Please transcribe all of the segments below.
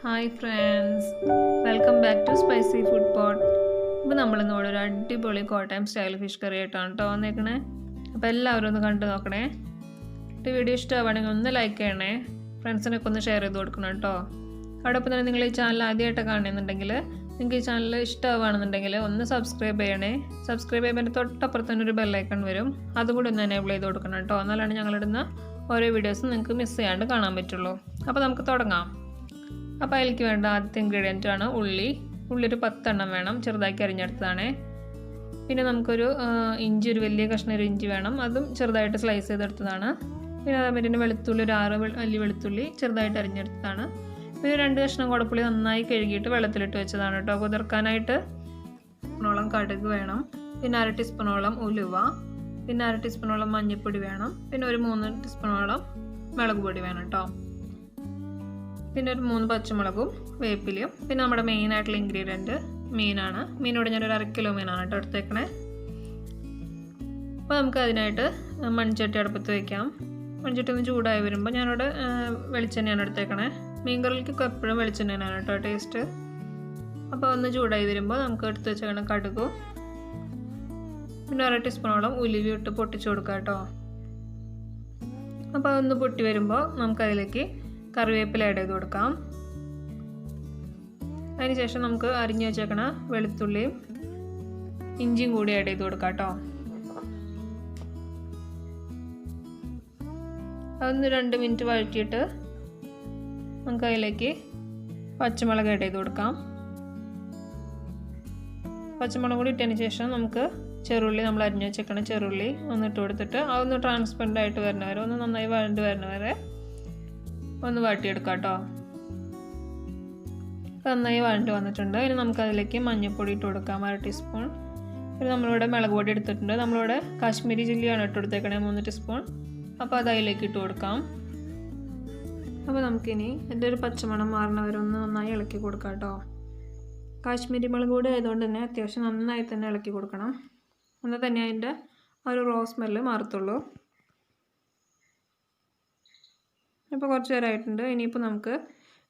Hi friends, welcome back to spicy food pot. ഇപ്പോൾ നമ്മളിന്നോട് ഒരു അടിപൊളി കോട്ടയം സ്റ്റൈൽ ഫിഷ് കറി ആയിട്ടാണ് കേട്ടോ വന്നേക്കണേ. അപ്പോൾ എല്ലാവരും ഒന്ന് കണ്ടു നോക്കണേ. വീഡിയോ ഇഷ്ടമാവുകയാണെങ്കിൽ ഒന്ന് ലൈക്ക് ചെയ്യണേ, ഫ്രണ്ട്സിനൊക്കെ ഒന്ന് ഷെയർ ചെയ്ത് കൊടുക്കണം കേട്ടോ. അതോടൊപ്പം തന്നെ നിങ്ങൾ ഈ ചാനൽ ആദ്യമായിട്ട് കാണുന്നുണ്ടെങ്കിൽ, നിങ്ങൾക്ക് ഈ ചാനൽ ഇഷ്ടമാവുകയാണെന്നുണ്ടെങ്കിൽ ഒന്ന് സബ്സ്ക്രൈബ് ചെയ്യണേ. സബ്സ്ക്രൈബ് ചെയ്യുമ്പോൾ തൊട്ടപ്പുറത്ത് തന്നെ ഒരു ബെല്ലൈക്കൺ വരും, അതും കൂടി ഒന്ന് എനേബിൾ ചെയ്ത് കൊടുക്കണം കേട്ടോ. എന്നാലാണ് ഞങ്ങളിടുന്ന ഓരോ വീഡിയോസും നിങ്ങൾക്ക് മിസ് ചെയ്യാണ്ട് കാണാൻ പറ്റുള്ളൂ. അപ്പോൾ നമുക്ക് തുടങ്ങാം. അപ്പോൾ അതിലേക്ക് വേണ്ട ആദ്യത്തെ ഇൻഗ്രീഡിയൻ്റ് ആണ് ഉള്ളി. ഒരു 10 എണ്ണം വേണം, ചെറുതാക്കി അരിഞ്ഞെടുത്തതാണ്. പിന്നെ നമുക്കൊരു ഇഞ്ചി, ഒരു വലിയ കഷ്ണം ഒരു ഇഞ്ചി വേണം, അതും ചെറുതായിട്ട് സ്ലൈസ് ചെയ്തെടുത്തതാണ്. പിന്നെ അതേമാതിരി വെളുത്തുള്ളി, ഒരു 6 വലിയ വെളുത്തുള്ളി ചെറുതായിട്ട് അരിഞ്ഞെടുത്തതാണ്. പിന്നെ 2 കഷ്ണം കുടപ്പുളി നന്നായി കഴുകിയിട്ട് വെള്ളത്തിലിട്ട് വെച്ചതാണ് കേട്ടോ കുതിർക്കാനായിട്ട്. സ്പൂണോളം കടുക് വേണം, പിന്നെ 1/2 ടീസ്പൂണോളം ഉലുവ, പിന്നെ 1/2 ടീസ്പൂണോളം മഞ്ഞൾപ്പൊടി വേണം, പിന്നെ ഒരു 3 ടീസ്പൂണോളം മുളക് പൊടി വേണം കേട്ടോ. പിന്നെ ഒരു 3 പച്ചമുളകും വേപ്പിലയും. പിന്നെ നമ്മുടെ മെയിനായിട്ടുള്ള ഇൻഗ്രീഡിയൻറ്റ് മീനാണ്. മീനോട് ഞാനൊരു 1/2 കിലോ മീനാണ് കേട്ടോ എടുത്തേക്കണേ. അപ്പോൾ നമുക്ക് അതിനായിട്ട് മൺചട്ടി അടുപ്പത്ത് വയ്ക്കാം. മൺചട്ടി ഒന്ന് ചൂടായി വരുമ്പോൾ ഞാനിവിടെ വെളിച്ചെണ്ണയാണ് എടുത്തേക്കണേ. മീൻ കറിക്ക് എപ്പോഴും വെളിച്ചെണ്ണയാണ് കേട്ടോ ടേസ്റ്റ്. അപ്പോൾ ഒന്ന് ചൂടായി വരുമ്പോൾ നമുക്ക് എടുത്ത് വെച്ചേക്കണം കടുകും, പിന്നെ 1/2 ടീസ്പൂണോളം ഉലുവ ഇട്ട് പൊട്ടിച്ച് കൊടുക്കാം കേട്ടോ. അപ്പോൾ അതൊന്ന് പൊട്ടി വരുമ്പോൾ നമുക്കതിലേക്ക് കറിവേപ്പില ആഡ് ചെയ്ത് കൊടുക്കാം. അതിനുശേഷം നമുക്ക് അരിഞ്ഞു വെച്ചേക്കണ വെളുത്തുള്ളിയും ഇഞ്ചിയും കൂടി ആഡ് ചെയ്ത് കൊടുക്കാം കേട്ടോ. അതൊന്ന് 2 മിനിറ്റ് വഴറ്റിയിട്ട് നമുക്ക് അതിലേക്ക് പച്ചമുളക് ആഡ് ചെയ്ത് കൊടുക്കാം. പച്ചമുളക് കൂടി ഇട്ടതിന് ശേഷം നമുക്ക് ചെറുള്ളി, നമ്മൾ അരിഞ്ഞു വെച്ചേക്കണ ചെറുള്ളി ഒന്നിട്ട് കൊടുത്തിട്ട് അതൊന്ന് ട്രാൻസ്പെറൻ്റ് ആയിട്ട് വരുന്നവരെ, ഒന്ന് നന്നായി വഴണ്ട് വരുന്നവരെ ഒന്ന് വാട്ടിയെടുക്കാം കേട്ടോ. നന്നായി വഴണ്ട് വന്നിട്ടുണ്ട്. ഇനി നമുക്കതിലേക്ക് മഞ്ഞൾപ്പൊടി ഇട്ട് കൊടുക്കാം, 1/2 ടീസ്പൂൺ. പിന്നെ നമ്മളിവിടെ മുളക് പൊടി എടുത്തിട്ടുണ്ട്. നമ്മളിവിടെ കാശ്മീരി ചില്ലിയാണ് ഇട്ട് കൊടുത്തേക്കണേ, 3 ടീസ്പൂൺ. അപ്പോൾ അത് അതിലേക്ക് ഇട്ട് കൊടുക്കാം. അപ്പോൾ നമുക്കിനി എൻ്റെ ഒരു പച്ചമണം മാറുന്നവരെ ഒന്ന് നന്നായി ഇളക്കി കൊടുക്കാം കേട്ടോ. കാശ്മീരി മുളക് പൊടി ആയതുകൊണ്ട് തന്നെ അത്യാവശ്യം നന്നായി തന്നെ ഇളക്കി കൊടുക്കണം, എന്നാൽ തന്നെ അതിൻ്റെ ആ ഒരു റോ സ്മെല്ല് മാറത്തുള്ളൂ. ഇപ്പോൾ കുറച്ച് നേരമായിട്ടുണ്ട്. ഇനിയിപ്പോൾ നമുക്ക്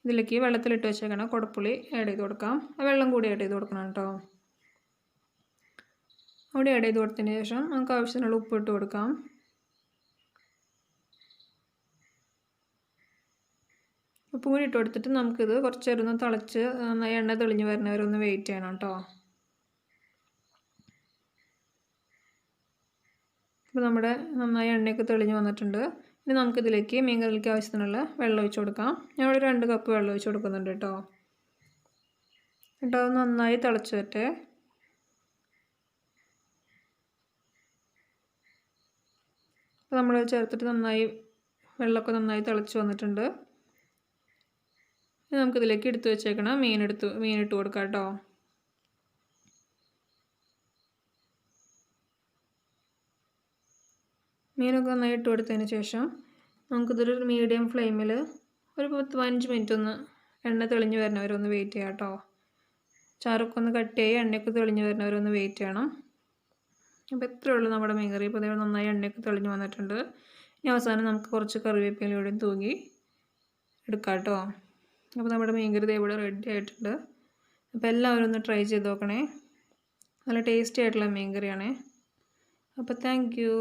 ഇതിലേക്ക് വെള്ളത്തിലിട്ട് വെച്ചേക്കണം കുടപ്പുളി ആഡ് ചെയ്ത് കൊടുക്കാം. വെള്ളം കൂടി ആഡ് ചെയ്ത് കൊടുക്കണം കേട്ടോ. അവിടെ ആഡ് ചെയ്ത് കൊടുത്തതിന് ശേഷം നമുക്ക് ആവശ്യത്തിനുള്ള ഉപ്പ് ഇട്ട് കൊടുക്കാം. ഉപ്പും കൂടി ഇട്ട് കൊടുത്തിട്ട് നമുക്കിത് കുറച്ച് നേരം ഒന്ന് തിളച്ച് നന്നായി എണ്ണ തെളിഞ്ഞ് വരുന്നവരെ ഒന്ന് വെയിറ്റ് ചെയ്യണം കേട്ടോ. ഇപ്പോൾ നമ്മുടെ നന്നായി എണ്ണയൊക്കെ തെളിഞ്ഞ് വന്നിട്ടുണ്ട്. ഇനി നമുക്കിതിലേക്ക് മീൻ കറിക്ക് ആവശ്യത്തിനുള്ള വെള്ളം ഒഴിച്ച് കൊടുക്കാം. ഞാനിവിടെ 2 കപ്പ് വെള്ളം ഒഴിച്ച് കൊടുക്കുന്നുണ്ട് കേട്ടോ. അത് നന്നായി തിളച്ച് വരട്ടെ. അപ്പോൾ നമ്മൾ ചേർത്തിട്ട് നന്നായി വെള്ളമൊക്കെ നന്നായി തിളച്ച് വന്നിട്ടുണ്ട്. ഇനി നമുക്കിതിലേക്ക് എടുത്ത് വെച്ചേക്കണം മീനിട്ട് കൊടുക്കാം കേട്ടോ. മീനൊക്കെ നന്നായി ഇട്ട് കൊടുത്തതിന് ശേഷം നമുക്കിതൊരു മീഡിയം ഫ്ലെയിമിൽ ഒരു 10-15 മിനിറ്റ് ഒന്ന് എണ്ണ തെളിഞ്ഞ് വരുന്നവരൊന്ന് വെയിറ്റ് ചെയ്യാം കേട്ടോ. ചാറൊക്കെ ഒന്ന് കട്ടിയായി എണ്ണയൊക്കെ തെളിഞ്ഞ് വരുന്നവരൊന്ന് വെയിറ്റ് ചെയ്യണം. അപ്പോൾ ഇത്രയേ ഉള്ളൂ നമ്മുടെ മീൻ കറി. ഇപ്പോൾ അതേ നന്നായി എണ്ണയൊക്കെ തെളിഞ്ഞ് വന്നിട്ടുണ്ട്. ഇനി അവസാനം നമുക്ക് കുറച്ച് കറിവേപ്പിലയോടെ തൂങ്ങി എടുക്കാം കേട്ടോ. അപ്പോൾ നമ്മുടെ മീൻ കറി ഇവിടെ റെഡി ആയിട്ടുണ്ട്. അപ്പോൾ എല്ലാവരും ഒന്ന് ട്രൈ ചെയ്ത് നോക്കണേ. നല്ല ടേസ്റ്റി ആയിട്ടുള്ള മീൻ കറിയാണേ. അപ്പോൾ താങ്ക് യു.